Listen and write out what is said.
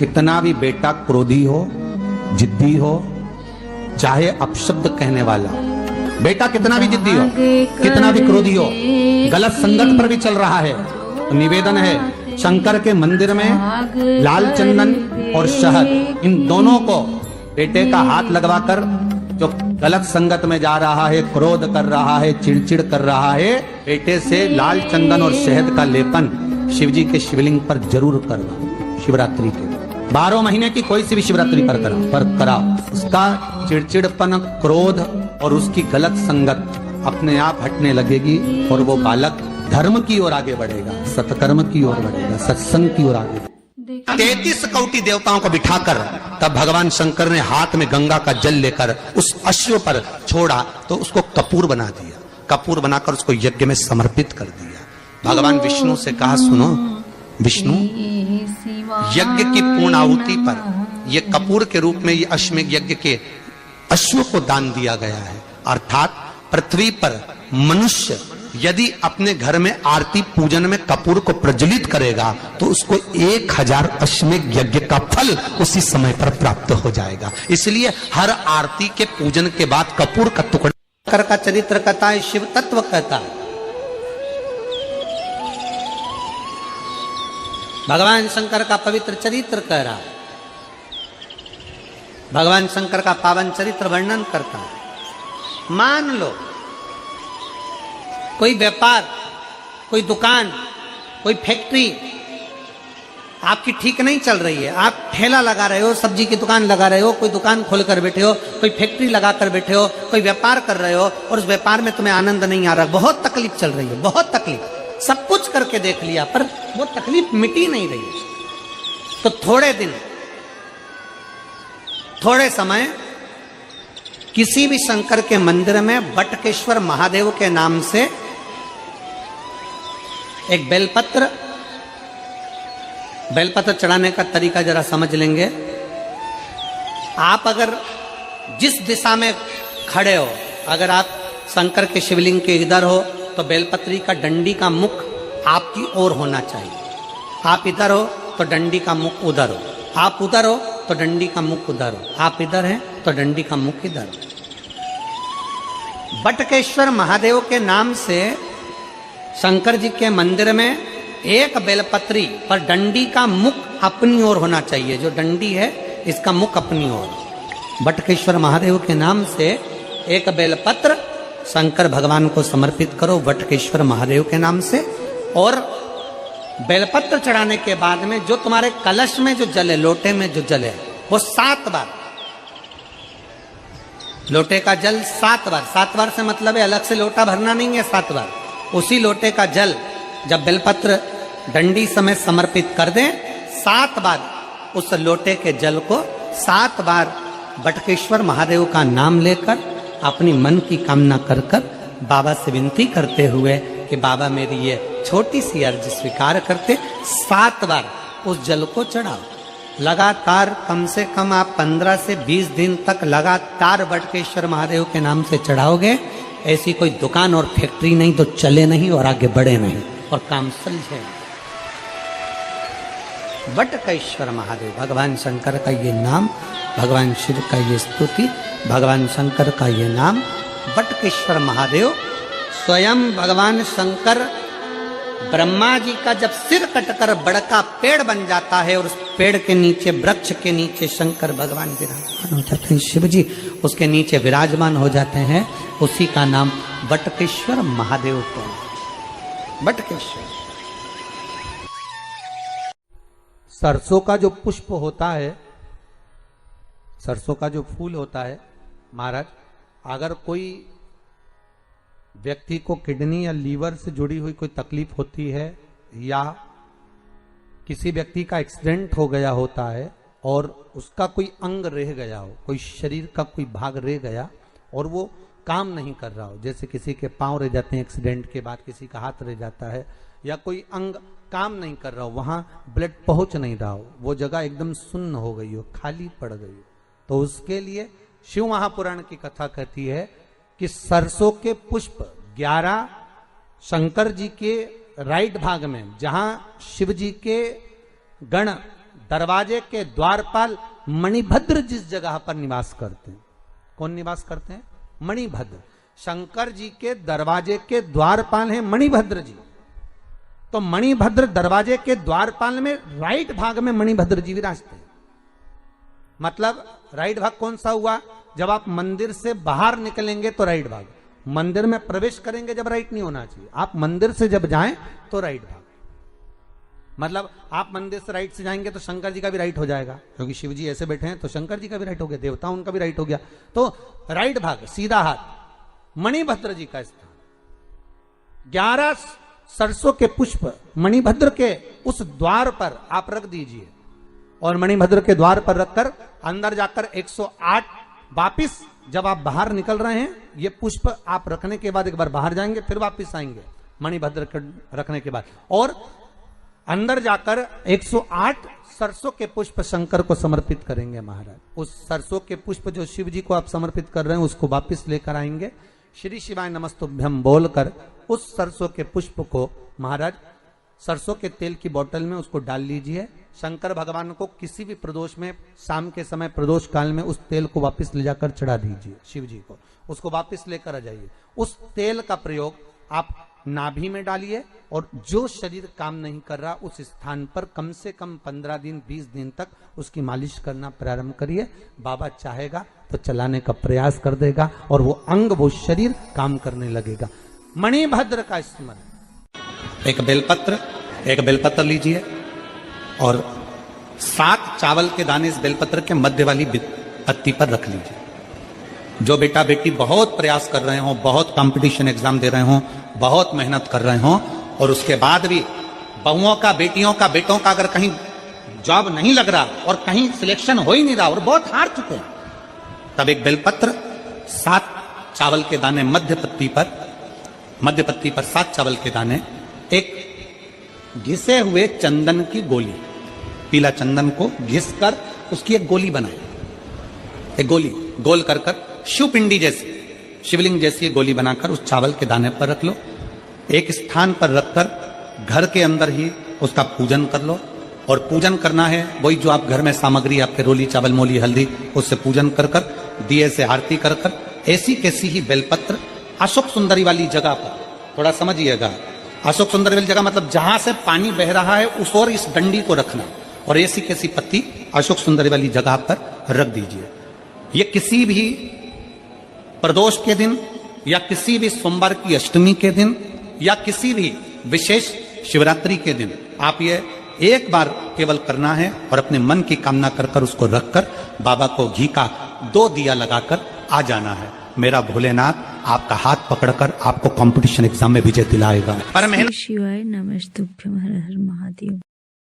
कितना भी बेटा क्रोधी हो, जिद्दी हो, चाहे अपशब्द कहने वाला, बेटा कितना भी जिद्दी हो, कितना भी क्रोधी हो, गलत संगत पर भी चल रहा है, तो निवेदन है शंकर के मंदिर में लाल चंदन और शहद, इन दोनों को बेटे का हाथ लगवाकर, जो गलत संगत में जा रहा है, क्रोध कर रहा है, चिड़चिड़ कर रहा है, बेटे से लाल चंदन और शहद का लेपन शिव जी के शिवलिंग पर जरूर करना। शिवरात्रि के 12 महीने की कोई सी भी शिवरात्रि पर कराओ। उसका चिड़चिड़पन, क्रोध और उसकी गलत संगत अपने आप हटने लगेगी और वो बालक धर्म की ओर आगे बढ़ेगा, सत्कर्म की ओर बढ़ेगा, सत्संग की ओर आगे। 33 कोटि देवताओं को बिठाकर तब भगवान शंकर ने हाथ में गंगा का जल लेकर उस अश्व पर छोड़ा, तो उसको कपूर बना दिया। कपूर बनाकर उसको यज्ञ में समर्पित कर दिया। भगवान विष्णु से कहा, सुनो विष्णु, यज्ञ की पूर्ण आहुति पर यह कपूर के रूप में, ये अश्वमेध यज्ञ के अश्व को दान दिया गया है। अर्थात पृथ्वी पर मनुष्य यदि अपने घर में आरती पूजन में कपूर को प्रज्वलित करेगा तो उसको 1000 अश्वमेध यज्ञ का फल उसी समय पर प्राप्त हो जाएगा। इसलिए हर आरती के पूजन के बाद कपूर का टुकड़ा का चरित्र कहता है, शिव तत्व कहता है। भगवान शंकर का पवित्र चरित्र कह रहा है, भगवान शंकर का पावन चरित्र वर्णन करता है। मान लो कोई व्यापार, कोई दुकान, कोई फैक्ट्री आपकी ठीक नहीं चल रही है, आप ठेला लगा रहे हो, सब्जी की दुकान लगा रहे हो, कोई दुकान खोल कर बैठे हो, कोई फैक्ट्री लगा कर बैठे हो, कोई व्यापार कर रहे हो और उस व्यापार में तुम्हें आनंद नहीं आ रहा, बहुत तकलीफ चल रही है, बहुत तकलीफ, सब कुछ करके देख लिया पर वो तकलीफ मिटी नहीं रही है। तो थोड़े दिन, थोड़े समय किसी भी शंकर के मंदिर में बटकेश्वर महादेव के नाम से एक बेलपत्र चढ़ाने का तरीका जरा समझ लेंगे। आप अगर जिस दिशा में खड़े हो, अगर आप शंकर के शिवलिंग के इधर हो तो बेलपत्री का डंडी का मुख आपकी ओर होना चाहिए। आप इधर हो तो डंडी का मुख उधर हो, आप उधर हो तो डंडी का मुख उधर हो, आप इधर हैं तो डंडी का मुख इधर हो। बटकेश्वर महादेव के नाम से शंकर जी के मंदिर में एक बेलपत्री पर डंडी का मुख अपनी ओर होना चाहिए। जो डंडी है इसका मुख अपनी ओर। बटकेश्वर महादेव के नाम से एक बेलपत्र शंकर भगवान को समर्पित करो बटकेश्वर महादेव के नाम से। और बेलपत्र चढ़ाने के बाद में जो तुम्हारे कलश में जो जल है, लोटे में जो जल है, वो 7 बार, लोटे का जल 7 बार, 7 बार से मतलब है अलग से लोटा भरना नहीं है, 7 बार उसी लोटे का जल जब बेलपत्र डंडी समेत समर्पित कर दें, 7 बार उस लोटे के जल को 7 बार बटकेश्वर महादेव का नाम लेकर अपनी मन की कामना कर कर बाबा से विनती करते हुए कि बाबा मेरी ये छोटी सी अर्ज स्वीकार करते, 7 बार उस जल को चढ़ाओ। लगातार कम से कम आप 15 से 20 दिन तक लगातार बटकेश्वर महादेव के नाम से चढ़ाओगे। ऐसी कोई दुकान और फैक्ट्री नहीं तो चले नहीं और आगे बढ़े नहीं और काम सुलझे। बटकेश्वर महादेव, भगवान शंकर का ये नाम, भगवान शिव का ये स्तुति, भगवान शंकर का ये नाम बटकेश्वर महादेव। स्वयं भगवान शंकर ब्रह्मा जी का जब सिर कटकर बड़का पेड़ बन जाता है और उस पेड़ के नीचे, वृक्ष के नीचे शंकर भगवान विराजमान हो जाते हैं, शिव जी उसके नीचे विराजमान हो जाते हैं, उसी का नाम बटकेश्वर महादेव को। बटकेश्वर। सरसों का जो पुष्प होता है, सरसों का जो फूल होता है महाराज, अगर कोई व्यक्ति को किडनी या लीवर से जुड़ी हुई कोई तकलीफ होती है या किसी व्यक्ति का एक्सीडेंट हो गया होता है और उसका कोई अंग रह गया हो, कोई शरीर का कोई भाग रह गया और वो काम नहीं कर रहा हो, जैसे किसी के पांव रह जाते हैं एक्सीडेंट के बाद, किसी का हाथ रह जाता है या कोई अंग काम नहीं कर रहा हो, वहां ब्लड पहुंच नहीं रहा हो, वो जगह एकदम सुन्न हो गई हो, खाली पड़ गई हो, तो उसके लिए शिव महापुराण की कथा कहती है कि सरसों के पुष्प 11 शंकर जी के राइट भाग में, जहां शिव जी के गण दरवाजे के द्वारपाल मणिभद्र जिस जगह पर निवास करते हैं, कौन निवास करते हैं? मणिभद्र। शंकर जी के दरवाजे के द्वारपाल हैं मणिभद्र जी। तो मणिभद्र दरवाजे के द्वारपाल में राइट भाग में मणिभद्र जी विराजते हैं। मतलब राइट भाग कौन सा हुआ? जब आप मंदिर से बाहर निकलेंगे तो राइट भाग, मंदिर में प्रवेश करेंगे जब राइट नहीं होना चाहिए, आप मंदिर से जब जाएं तो राइट भाग। मतलब आप मंदिर से राइट से जाएंगे तो शंकर जी का भी राइट हो जाएगा, क्योंकि शिव जी ऐसे बैठे हैं तो शंकर जी का भी राइट हो गया, देवता उनका भी राइट हो गया। तो राइट भाग सीधा हाथ मणिभद्र जी का स्थान। 11 सरसों के पुष्प मणिभद्र के उस द्वार पर आप रख दीजिए और मणिभद्र के द्वार पर रखकर अंदर जाकर 108 वापिस जब आप बाहर निकल रहे हैं, ये पुष्प आप रखने के बाद एक बार बाहर जाएंगे, फिर वापिस आएंगे मणिभद्र रखने के बाद, और अंदर जाकर 108 सरसों के पुष्प शंकर को समर्पित करेंगे महाराज। उस सरसों के पुष्प जो शिव जी को आप समर्पित कर रहे हैं उसको वापिस लेकर आएंगे, श्री शिवाय नमस्तुभ्यम बोलकर उस सरसों के पुष्प को महाराज सरसों के तेल की बोतल में उसको डाल लीजिए। शंकर भगवान को किसी भी प्रदोष में, शाम के समय प्रदोष काल में उस तेल को वापस ले जाकर चढ़ा दीजिए शिव जी को, उसको वापस लेकर आ जाइए। उस तेल का प्रयोग आप नाभि में डालिए और जो शरीर काम नहीं कर रहा उस स्थान पर कम से कम 15 दिन 20 दिन तक उसकी मालिश करना प्रारंभ करिए। बाबा चाहेगा तो चलाने का प्रयास कर देगा और वो अंग, वो शरीर काम करने लगेगा। मणिभद्र का स्मरण। एक बेलपत्र लीजिए और 7 चावल के दाने इस बेलपत्र के मध्य वाली पत्ती पर रख लीजिए। जो बेटा बेटी बहुत प्रयास कर रहे हो, बहुत कंपटीशन एग्जाम दे रहे हो, बहुत मेहनत कर रहे हो और उसके बाद भी बहुओं का, बेटियों का, बेटों का अगर कहीं जॉब नहीं लग रहा और कहीं सिलेक्शन हो ही नहीं रहा और बहुत हार चुके हैं, तब एक बेलपत्र 7 चावल के दाने मध्य पत्ती पर 7 चावल के दाने, एक घिसे हुए चंदन की गोली, पीला चंदन को घिस कर उसकी एक गोली बनाए, एक गोली गोल कर शिवपिंडी जैसी, शिवलिंग जैसी गोली बनाकर उस चावल के दाने पर रख लो। एक स्थान पर रखकर घर के अंदर ही उसका पूजन कर लो। और पूजन करना है वही जो आप घर में सामग्री आपके रोली, चावल, मोली, हल्दी, उससे पूजन कर दिए से आरती कर ऐसी कैसी ही बेलपत्र अशोक सुंदरी वाली जगह पर, थोड़ा समझिएगा, अशोक सुंदरी वाली जगह मतलब जहां से पानी बह रहा है उस और इस डंडी को रखना और ऐसी कैसी पत्ती अशोक सुंदरी वाली जगह पर रख दीजिए। ये किसी भी प्रदोष के दिन या किसी भी सोमवार की अष्टमी के दिन या किसी भी विशेष शिवरात्रि के दिन आप ये एक बार केवल करना है और अपने मन की कामना कर उसको रखकर बाबा को घी का 2 दिया लगाकर आ जाना है। मेरा भोलेनाथ आपका हाथ पकड़कर आपको कंपटीशन एग्जाम में विजय दिलाएगा। शिवाय नमस्तुभ्यम, हर हर महादेव।